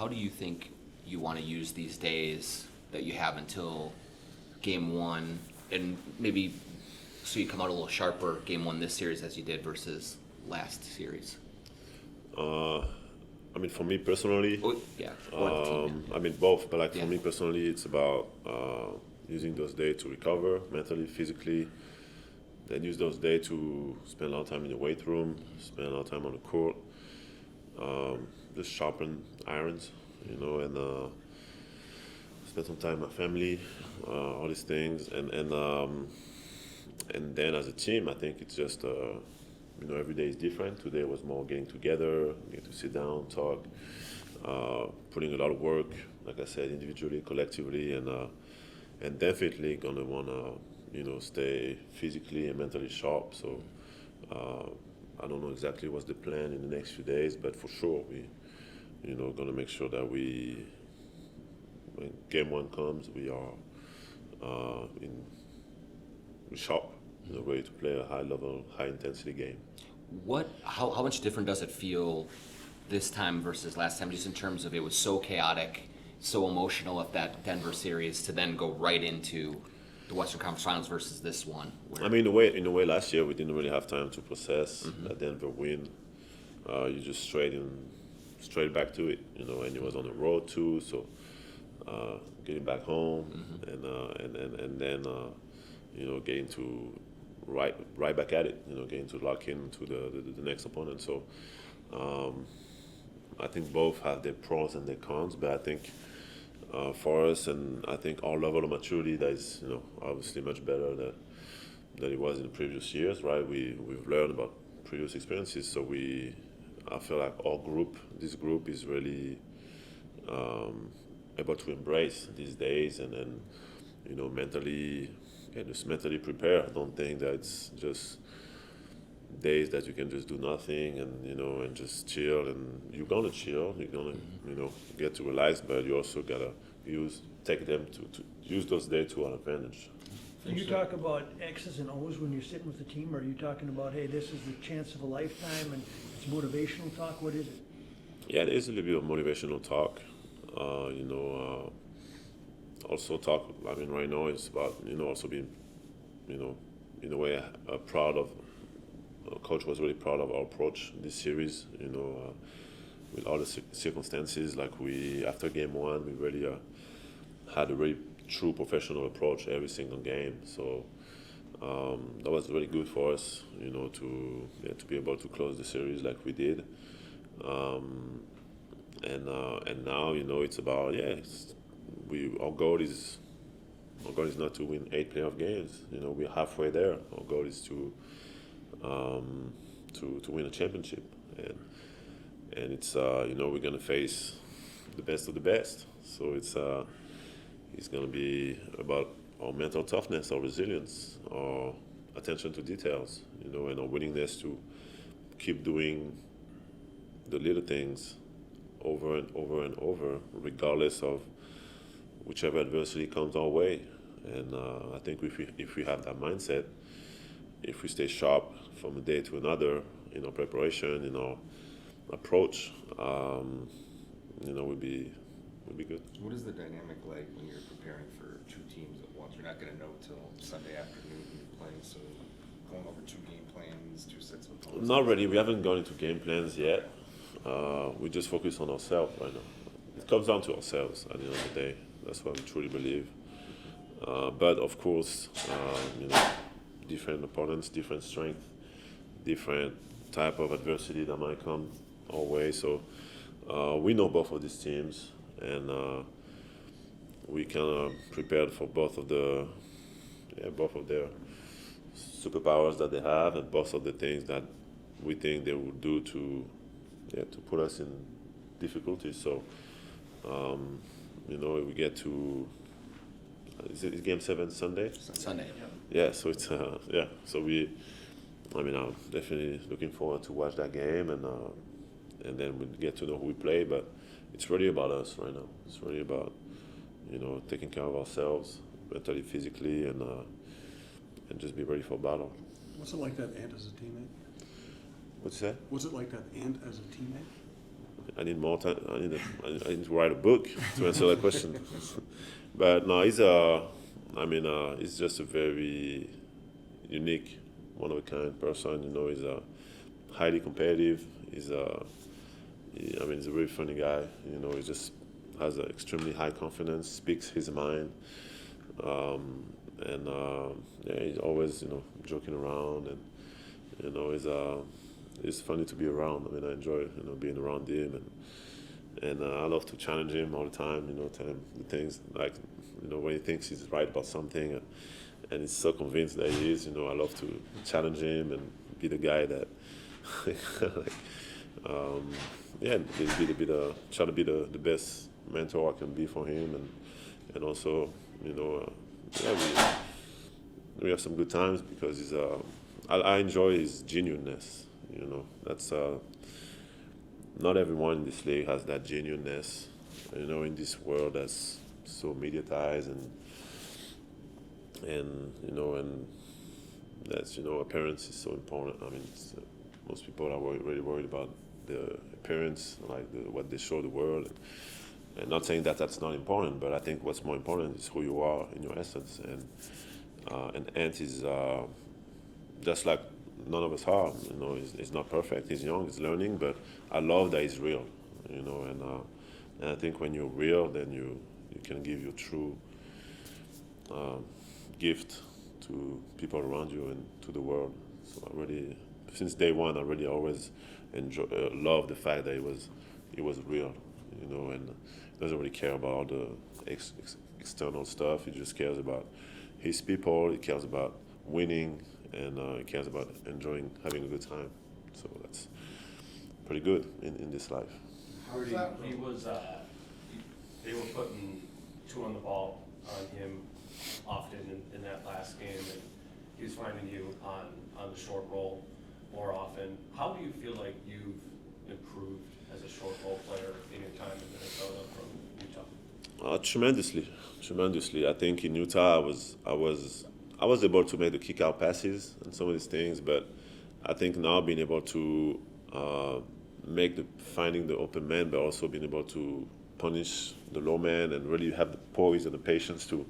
how do you think you want to use these days that you have until game one, and maybe so you come out a little sharper game one this series as you did versus last series? I mean, for me personally, Or the team, I mean both, but like Yeah. for me personally, it's about using those days to recover mentally, physically. Then use those days to spend a lot of time in the weight room, spend a lot of time on the court, just sharpen irons, and spend some time with my family, all these things, and then as a team, I think it's just every day is different. Today was more getting together, get to sit down, talk, putting a lot of work, like I said, individually, collectively, and definitely gonna wanna stay physically and mentally sharp. So I don't know exactly what's the plan in the next few days, but for sure we gonna make sure that when game one comes, we are sharp, ready to play a high level, high intensity game. How much different does it feel this time versus last time, just in terms of it was so chaotic, so emotional at that Denver series to then go right into the Western Conference Finals versus this one? I mean, in a way, last year we didn't really have time to process that Denver win. You just straight back to it, and it was on the road too. So getting back home and then getting to right back at it, getting to lock into the next opponent. So I think both have their pros and their cons, but I think for us, and I think our level of maturity that is obviously much better than it was in the previous years, right? We've learned about previous experiences, so I feel like this group is really able to embrace these days and then mentally just mentally prepare. I don't think that it's just days that you can just do nothing and just chill, and you're gonna chill, you're gonna get to relax, but you also gotta take them to use those days to our advantage. Do you talk about X's and O's when you're sitting with the team, or are you talking about, hey, this is the chance of a lifetime and it's motivational talk? What is it? Yeah, there is a little bit of motivational talk. Also talk. I mean, right now it's about also being, in a way, proud of. Coach was really proud of our approach this series. With all the circumstances, like after game one, we really had a really true professional approach every single game. So that was really good for us, to be able to close the series like we did. And now it's about our goal is not to win 8 playoff games. We're halfway there. Our goal is to win a championship, and it's we're gonna face the best of the best. So it's gonna be about our mental toughness, our resilience, our attention to details, and our willingness to keep doing the little things over and over and over, regardless of whichever adversity comes our way. And I think if we have that mindset, if we stay sharp from a day to another in our preparation, in our approach, we'll be good. What is the dynamic like when you're preparing for two teams at once? You're not going to know till Sunday afternoon when you're playing, so going over 2 game plans, 2 sets of opponents. Not really. We haven't gone into game plans yet. We just focus on ourselves right now. It comes down to ourselves at the end of the day. That's what we truly believe. But of course, different opponents, different strength, different type of adversity that might come our way. So we know both of these teams, and we kind of prepared for both of their superpowers that they have, and both of the things that we think they will do to put us in difficulties. So we get to is game 7 Sunday? Sunday. Yeah, so it's So I'm definitely looking forward to watch that game, and then we get to know who we play. But it's really about us right now. It's really about taking care of ourselves mentally, physically, and just be ready for battle. What's it like that and as a teammate? What's that? What's it like that and as a teammate? I need more time. I need to write a book to answer that question. But no, he's just a very unique, one of a kind person. You know, he's highly competitive. He's he's a very funny guy. You know, he just has an extremely high confidence, speaks his mind, he's always joking around, and it's funny to be around. I mean, I enjoy being around him, and I love to challenge him all the time. You know, tell him the things like when he thinks he's right about something, and he's so convinced that he is. You know, I love to challenge him and be the guy that try to be the best mentor I can be for him, and also we have some good times because I enjoy his genuineness. You know, that's not everyone in this league has that genuineness. You know, in this world that's so mediatized and that's appearance is so important. I mean, most people are really worried about the appearance, like what they show the world. And not saying that that's not important, but I think what's more important is who you are in your essence. And Ant is just like none of us are. You know, he's not perfect. He's young. He's learning. But I love that he's real. You know, and I think when you're real, then you can give your true gift to people around you and to the world. So I really, since day one, I really always love the fact that he was real. You know, and doesn't really care about all the external stuff. He just cares about his people. He cares about winning, and he cares about having a good time. So that's pretty good in this life. Rudy, he was. They were putting 2 on the ball on him often in that last game, and he was finding you on the short roll more often. How do you feel like you've improved as a short roll player in your time in Minnesota from Utah? Tremendously. I think in Utah I was able to make the kick out passes and some of these things, but I think now being able to finding the open man, but also being able to punish the low man and really have the poise and the patience to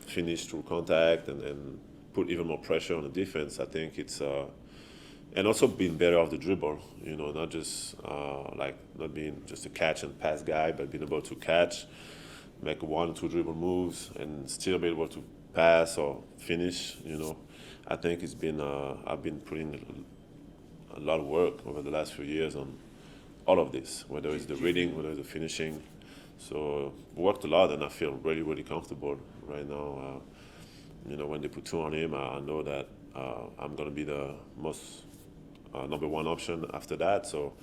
finish through contact and put even more pressure on the defense. I think it's and also being better off the dribble, you know, not just not being just a catch and pass guy, but being able to catch, make 1 or 2 dribble moves, and still be able to pass or finish. You know, I think it's been I've been putting a lot of work over the last few years on all of this, whether it's the reading, whether it's the finishing. So worked a lot, and I feel really, really comfortable right now. When they put 2 on him, I know that I'm going to be the most number 1 option after that. So,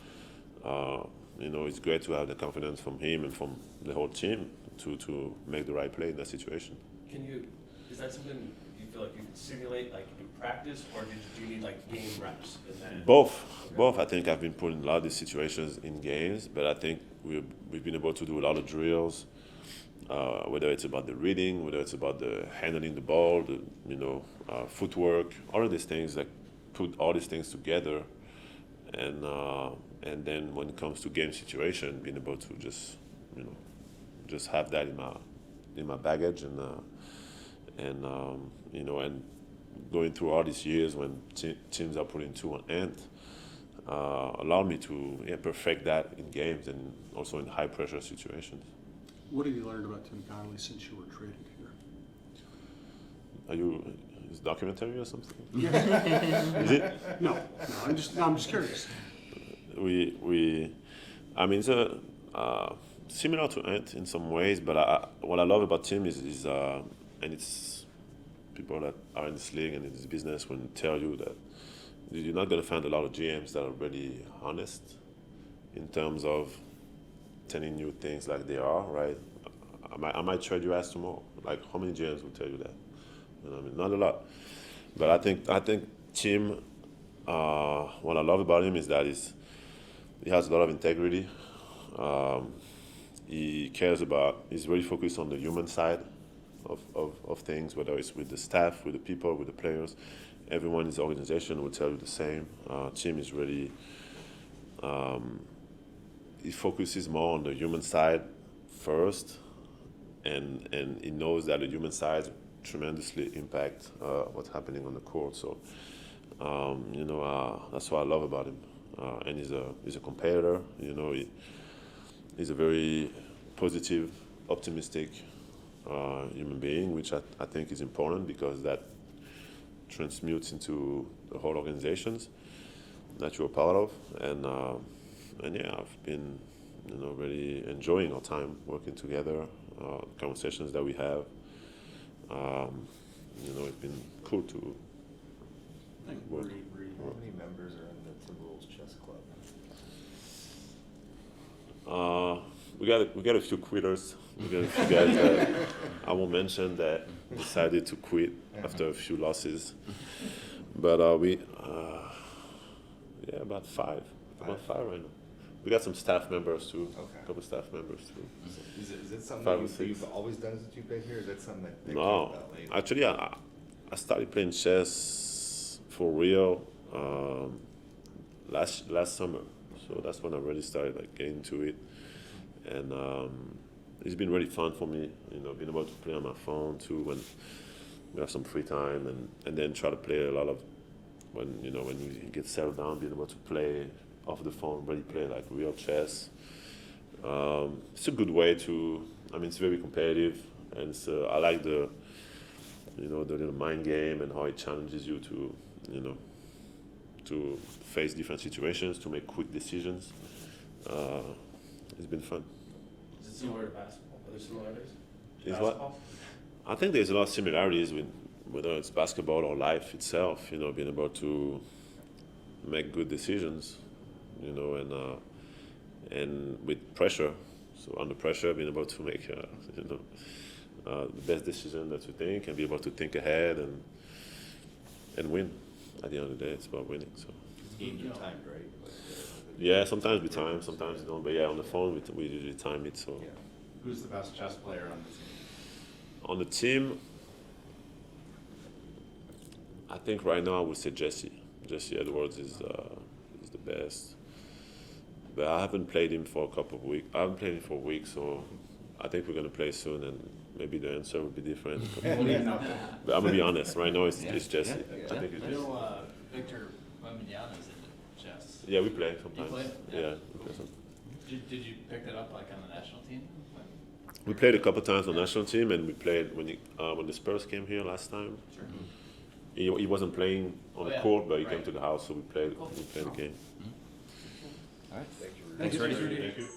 it's great to have the confidence from him and from the whole team to make the right play in that situation. Is that something you feel like you can simulate, like in practice, or do you need like game reps in that? Both. I think I've been put in a lot of these situations in games, but I think we've been able to do a lot of drills, whether it's about the reading, whether it's about the handling the ball, the footwork, all of these things, like put all these things together, and then when it comes to game situation, being able to just have that in my baggage and going through all these years when teams are putting 2 on Ant, allowed me to perfect that in games and also in high pressure situations. What have you learned about Tim Connolly since you were traded here? Are you his documentary or something? Yeah. Is it? No, I'm just curious. It's similar to Ant in some ways, but what I love about Tim is and it's people that are in this league and in this business will tell you that you're not going to find a lot of GMs that are really honest in terms of telling you things like they are, right? I might trade your ass tomorrow. Like, how many GMs will tell you that? You know what I mean? Not a lot. But I think Tim, what I love about him is that he has a lot of integrity. He's really focused on the human side of things, whether it's with the staff, with the people, with the players. Everyone in his organization will tell you the same. Tim is really he focuses more on the human side first, and he knows that the human side tremendously impact what's happening on the court. So that's what I love about him. And he's a competitor. He's a very positive, optimistic human being, which I think is important because that transmutes into the whole organizations that you're a part of. And yeah, I've been really enjoying our time working together, conversations that we have. It's been cool to work. How many members are in the Timberwolves chess club? We got a few quitters. We got a few guys that I won't mention that decided to quit after a few losses. But about five. About five right now. We got some staff members too. Okay. A couple staff members too. Is it something Five or that six. you've always done since you've been here? Or is that something that came No, about later? actually, I started playing chess for real last summer. So that's when I really started getting into it, and it's been really fun for me. Being able to play on my phone too when we have some free time, and then try to play a lot of when you get settled down, being able to play off the phone, really play like real chess. It's a good way to. It's very competitive, and I like the little mind game and how it challenges you to face different situations, to make quick decisions. It's been fun. Is it similar to basketball? Are there similarities? Is what? Basketball? I think there's a lot of similarities with whether it's basketball or life itself. Being able to make good decisions, and with pressure. So under pressure, being able to make the best decision that you think, and be able to think ahead and win. At the end of the day, it's about winning. So Games are timed, right? yeah, sometimes we time, sometimes we don't. But yeah, on the phone we usually time it. So Yeah. Who's the best chess player on the team? on the team, I think right now I would say Jesse. Jesse Edwards is the best. But I haven't played him for a couple of weeks. I haven't played him for a week, so I think we're gonna play soon, and maybe the answer will be different. But I'm gonna be honest. Right now, it's Jesse. Yeah. I think it's I Jesse. know Victor Wembanyama's into chess. Yeah, we play sometimes. play? Yeah, we play sometimes. Did you pick that up on the national team? We played a couple times on the national team, and we played when the Spurs came here last time. Sure. He wasn't playing on Oh, the yeah. court, but he came Right. to the house, so we played. Cool. We played the game. All right. Thank you, Rudy. Thanks, Rudy. Thank you.